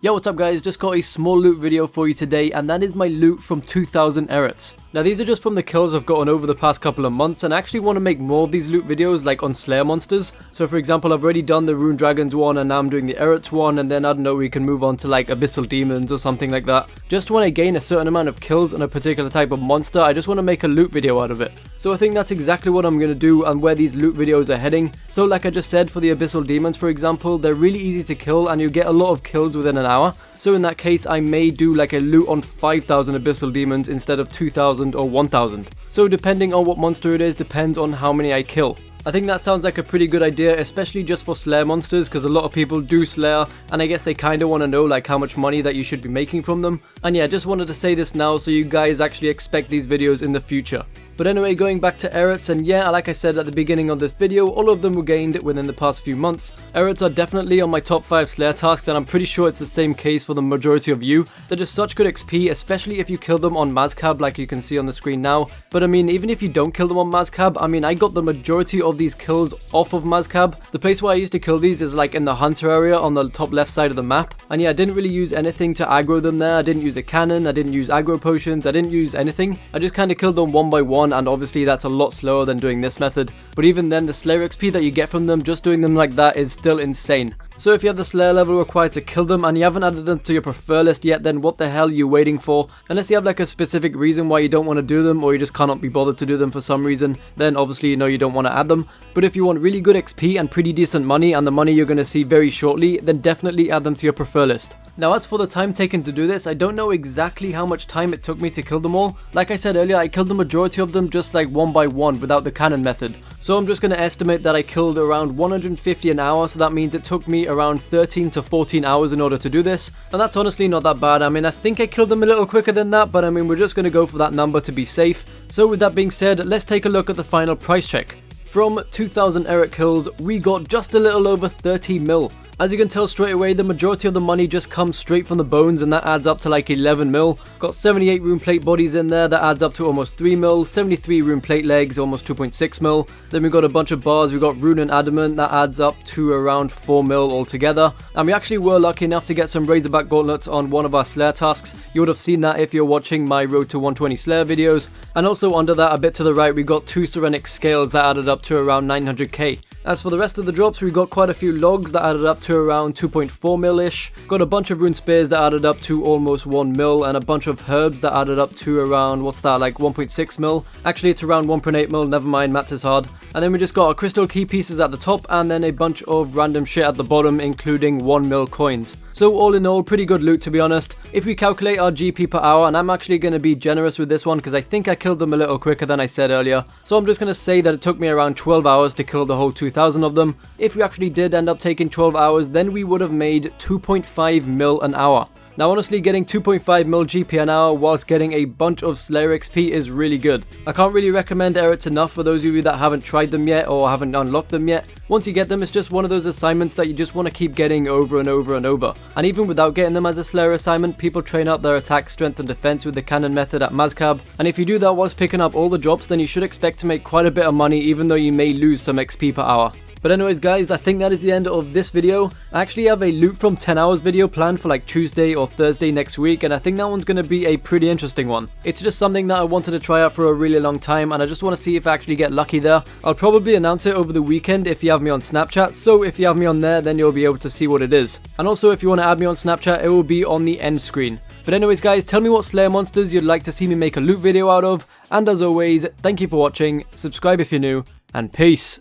Yo, what's up guys, just got a small loot video for you today, and that is my loot from 2000 Airuts. Now these are just from the kills I've gotten over the past couple of months, and I actually want to make more of these loot videos like on Slayer monsters. So for example, I've already done the Rune Dragons one, and now I'm doing the Airuts one, and then I don't know, we can move on to like Abyssal Demons or something like that. Just when I gain a certain amount of kills on a particular type of monster, I just want to make a loot video out of it. So I think that's exactly what I'm going to do and where these loot videos are heading. So like I just said, for the Abyssal Demons for example, they're really easy to kill and you get a lot of kills within an hour. So in that case, I may do like a loot on 5,000 Abyssal Demons instead of 2,000 or 1,000. So depending on what monster it is, depends on how many I kill. I think that sounds like a pretty good idea, especially just for Slayer monsters, because a lot of people do Slayer, and I guess they kind of want to know like how much money that you should be making from them. And yeah, just wanted to say this now so you guys actually expect these videos in the future. But anyway, going back to Airuts, and yeah, like I said at the beginning of this video, all of them were gained within the past few months. Airuts are definitely on my top 5 Slayer tasks, and I'm pretty sure it's the same case for the majority of you. They're just such good XP, especially if you kill them on Mazcab like you can see on the screen now. But I mean, even if you don't kill them on Mazcab, I mean, I got the majority of these kills off of Mazcab. The place where I used to kill these is like in the Hunter area on the top left side of the map. And yeah, I didn't really use anything to aggro them there. I didn't use a cannon, I didn't use aggro potions, I didn't use anything. I just kind of killed them one by one, and obviously that's a lot slower than doing this method. But even then, the Slayer XP that you get from them just doing them like that is still insane. So if you have the Slayer level required to kill them and you haven't added them to your prefer list yet, then what the hell are you waiting for? Unless you have like a specific reason why you don't want to do them, or you just cannot be bothered to do them for some reason, then obviously you know you don't want to add them. But if you want really good XP and pretty decent money, and the money you're going to see very shortly, then definitely add them to your prefer list. Now as for the time taken to do this, I don't know exactly how much time it took me to kill them all. Like I said earlier, I killed the majority of them just like one by one without the cannon method. So I'm just going to estimate that I killed around 150 an hour, so that means it took me around 13 to 14 hours in order to do this. And that's honestly not that bad. I mean, I think I killed them a little quicker than that, but I mean, we're just going to go for that number to be safe. So with that being said, let's take a look at the final price check. From 2000 Airuts kills, we got just a little over 30 mil. As you can tell straight away, the majority of the money just comes straight from the bones, and that adds up to like 11 mil. Got 78 rune plate bodies in there, that adds up to almost 3 mil. 73 rune plate legs, almost 2.6 mil. Then we got a bunch of bars, we got rune and adamant, that adds up to around 4 mil altogether. And we actually were lucky enough to get some Razorback gauntlets on one of our Slayer tasks. You would have seen that if you're watching my Road to 120 Slayer videos. And also under that, a bit to the right, we got 2 Serenic scales that added up to around 900k. As for the rest of the drops, we got quite a few logs that added up to around 2.4 mil-ish. Got a bunch of rune spears that added up to almost 1 mil, and a bunch of herbs that added up to around, what's that, like 1.6 mil. Actually, it's around 1.8 mil, never mind, maths is hard. And then we just got our crystal key pieces at the top, and then a bunch of random shit at the bottom, including 1 mil coins. So all in all, pretty good loot to be honest. If we calculate our GP per hour, and I'm actually going to be generous with this one because I think I killed them a little quicker than I said earlier. So I'm just going to say that it took me around 12 hours to kill the whole 2000 of them. If we actually did end up taking 12 hours, then we would have made 2.5 mil an hour. Now honestly, getting 2.5 mil GP an hour whilst getting a bunch of Slayer XP is really good. I can't really recommend Airuts enough for those of you that haven't tried them yet or haven't unlocked them yet. Once you get them, it's just one of those assignments that you just want to keep getting over and over and over. And even without getting them as a Slayer assignment, people train up their attack, strength and defense with the cannon method at Mazcab. And if you do that whilst picking up all the drops, then you should expect to make quite a bit of money, even though you may lose some XP per hour. But anyways guys, I think that is the end of this video. I actually have a loot from 10 hours video planned for like Tuesday or Thursday next week, and I think that one's going to be a pretty interesting one. It's just something that I wanted to try out for a really long time, and I just want to see if I actually get lucky there. I'll probably announce it over the weekend if you have me on Snapchat, so if you have me on there, then you'll be able to see what it is. And also if you want to add me on Snapchat, it will be on the end screen. But anyways guys, tell me what Slayer monsters you'd like to see me make a loot video out of, and as always, thank you for watching, subscribe if you're new, and peace!